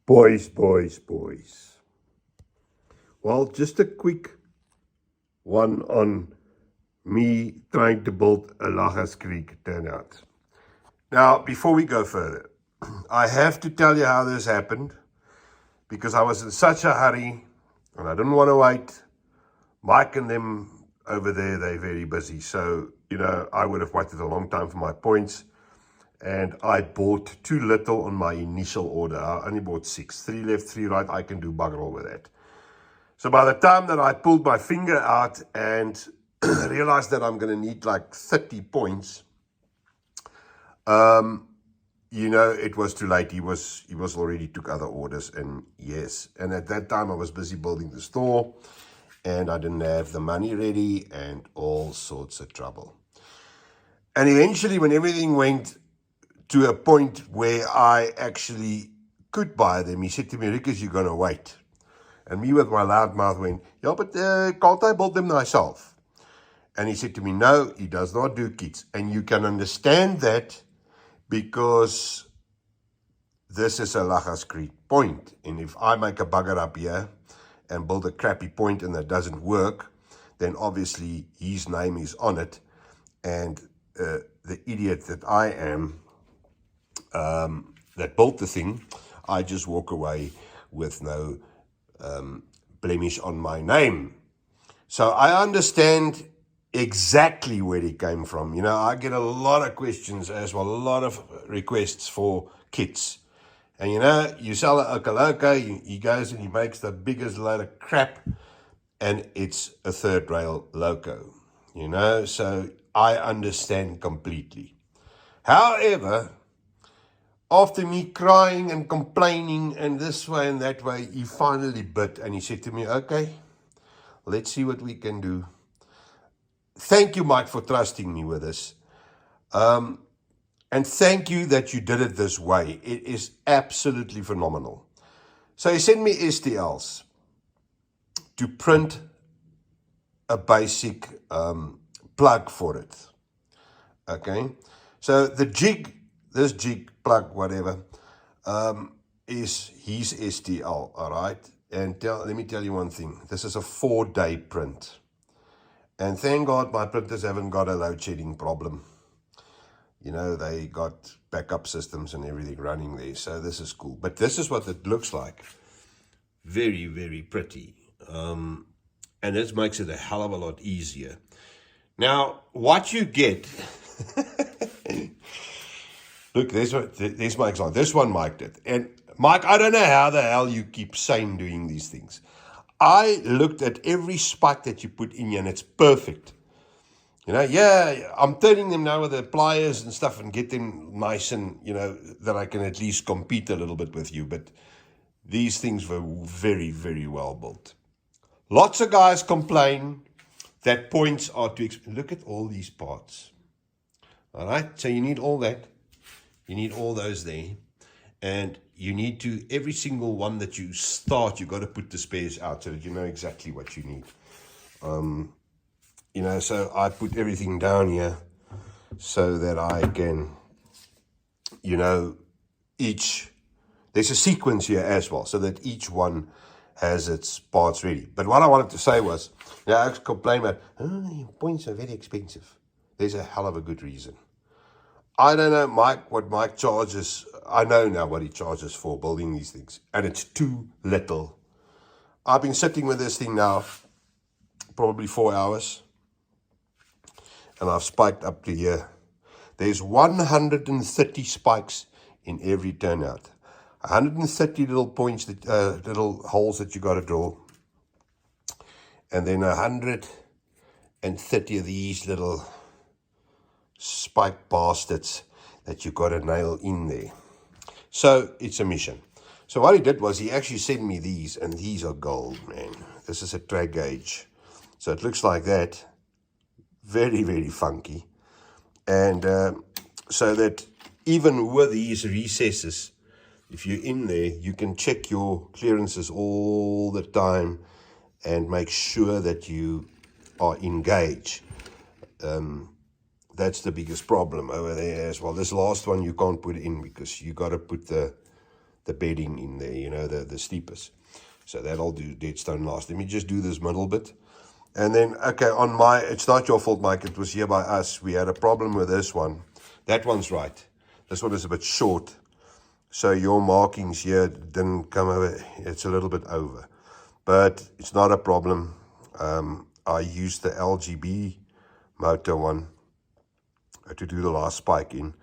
Boys. Well, just a quick one on me trying to build a Llagas Creek turnout. Now, before we go further, I have to tell you how this happened because I was in such a hurry and I didn't want to wait. Mike and them over there, they're very busy. So, I would have waited a long time for my points. And I bought too little on my initial order. I only bought 6. 3 left, 3 right. I can do bugger all with that. So by the time that I pulled my finger out and realized that I'm going to need like 30 points, it was too late. He was already took other orders, and yes. And at that time I was busy building the store and I didn't have the money ready and all sorts of trouble. And eventually when everything went to a point where I actually could buy them, he said to me, "Rikus, you're going to wait." And me with my loud mouth went, "Yeah, but can't I build them myself?" And he said to me, "No, he does not do kits." And you can understand that because this is a Llagas Creek point. And if I make a bugger up here and build a crappy point and that doesn't work, then obviously his name is on it. And the idiot that I am, that built the thing, I just walk away with no blemish on my name. So I understand exactly where he came from. I get a lot of questions as well, a lot of requests for kits. And you sell a Okaloka, he goes and he makes the biggest load of crap, and it's a third rail loco. So I understand completely. However, after me crying and complaining and this way and that way, he finally bit and he said to me, "Okay, let's see what we can do. Thank you, Mike, for trusting me with this. And thank you that you did it this way. It is absolutely phenomenal." So he sent me STLs to print a basic plug for it. Okay, so the this jig plug, whatever, is his STL, all right? And let me tell you one thing. This is a 4-day print. And thank God my printers haven't got a load shedding problem. They got backup systems and everything running there. So this is cool. But this is what it looks like. Very, very pretty. And this makes it a hell of a lot easier. Now, what you get... Look, there's Mike's on. This one Mike did. And Mike, I don't know how the hell you keep sane doing these things. I looked at every spike that you put in here and it's perfect. I'm turning them now with the pliers and stuff and get them nice and, that I can at least compete a little bit with you. But these things were very, very well built. Lots of guys complain that points are too expensive. Look at all these parts. All right, so you need all that. You need all those there. And you need to, every single one that you start, you've got to put the spares out so that you know exactly what you need. So I put everything down here so that I can, there's a sequence here as well, so that each one has its parts ready. But what I wanted to say was, I complain about, your points are very expensive. There's a hell of a good reason. I don't know, Mike, what Mike charges. I know now what he charges for building these things, and it's too little. I've been sitting with this thing now probably 4 hours, and I've spiked up to here. There's 130 spikes in every turnout. 130 little points, little holes that you got to drill, and then 130 of these little spike bastards that you got to nail in there. So it's a mission. So what he did was he actually sent me these, and these are gold, man. This is a drag gauge. So it looks like that. Very, very funky. And so that even with these recesses, if you're in there, you can check your clearances all the time and make sure that you are engaged. That's the biggest problem over there as well. This last one you can't put in because you got to put the the bedding in there, you know, the sleepers. So that'll do dead stone last. Let me just do this middle bit. And then, okay, on my, it's not your fault, Mike. It was here by us. We had a problem with this one. That one's right. This one is a bit short. So your markings here didn't come over. It's a little bit over. But it's not a problem. I used the LGB motor one to do the last spike in.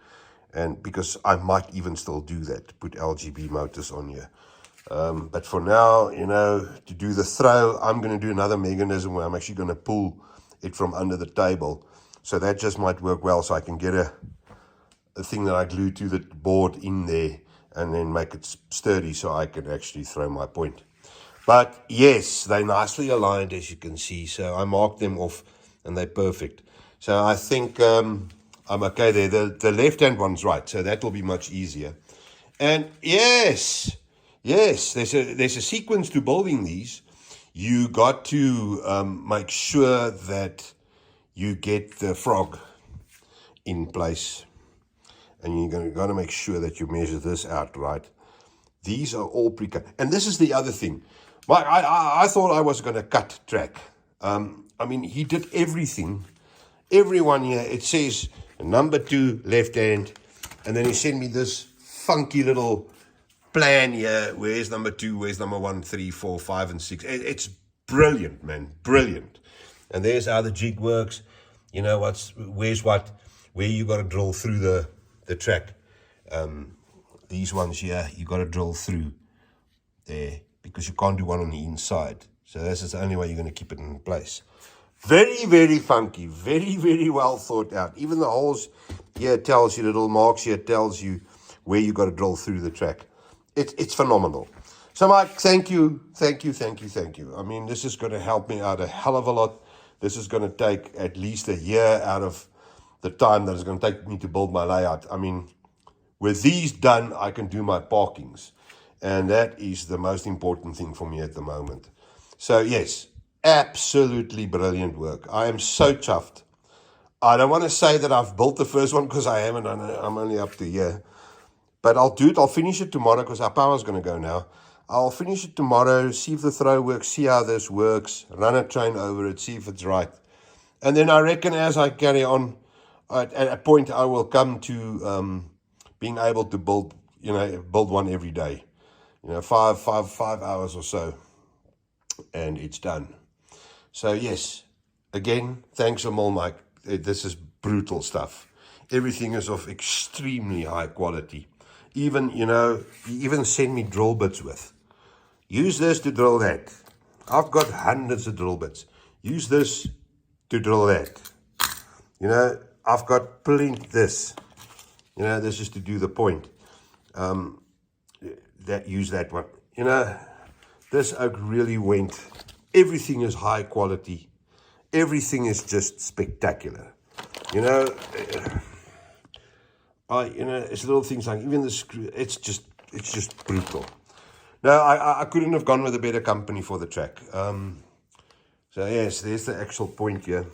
And because I might even still do that, put LGB motors on here. But for now, you know, to do the throw, I'm going to do another mechanism where I'm actually going to pull it from under the table. So that just might work well. So I can get a thing that I glue to the board in there and then make it sturdy so I can actually throw my point. But yes, they're nicely aligned, as you can see. So I marked them off and they're perfect. So I think I'm okay there. The left-hand one's right, so that will be much easier. And yes, there's a sequence to building these. You got to make sure that you get the frog in place. And you're got to make sure that you measure this out right. These are all pre-cut. And this is the other thing. I thought I was going to cut track. I mean, he did everything. Everyone here, it says number 2, left hand. And then he sent me this funky little plan here. Where's number 2? Where's number 1, 3, 4, 5, and 6? It's brilliant, man. Brilliant. And there's how the jig works. You know, where's what, where you got to drill through the track. These ones here, you got to drill through there because you can't do one on the inside. So this is the only way you're going to keep it in place. Very, very funky. Very, very well thought out. Even the holes here tells you, little marks here tells you where you got to drill through the track. It's phenomenal. So Mike, thank you. I mean, this is going to help me out a hell of a lot. This is going to take at least a year out of the time that it's going to take me to build my layout. I mean, with these done, I can do my parkings. And that is the most important thing for me at the moment. So yes, absolutely brilliant work. I am so chuffed. I don't want to say that I've built the first one because I haven't. I'm only up to here. But I'll do it. I'll finish it tomorrow because our power's going to go now. I'll finish it tomorrow, see if the throw works, see how this works, run a train over it, see if it's right. And then I reckon as I carry on, at a point I will come to being able to build one every day. 5 hours or so, and it's done. So yes, again, thanks a mil, Mike. This is brutal stuff. Everything is of extremely high quality. Even, you even send me drill bits with. Use this to drill that. I've got hundreds of drill bits. Use this to drill that. I've got plenty this. This is to do the point. Use that one. This oak really went. Everything is high quality. Everything is just spectacular. It's little things like even the screw. It's just brutal. No, I couldn't have gone with a better company for the track. So yes, there's the actual point here.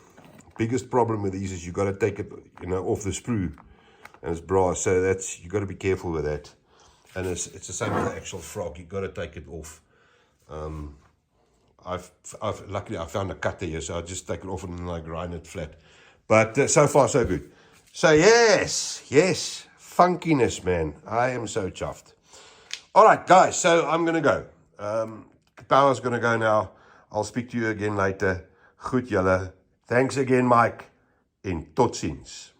Biggest problem with these is you got to take it, off the sprue, and it's brass. So you got to be careful with that. And it's the same with the actual frog. You got to take it off. Luckily I found a cutter here, so I just take it off and then I grind it flat. But so far so good. So yes, funkiness, man. I am so chuffed. All right, guys. So I'm gonna go. Power's gonna go now. I'll speak to you again later. Goed julle. Thanks again, Mike. En tot ziens.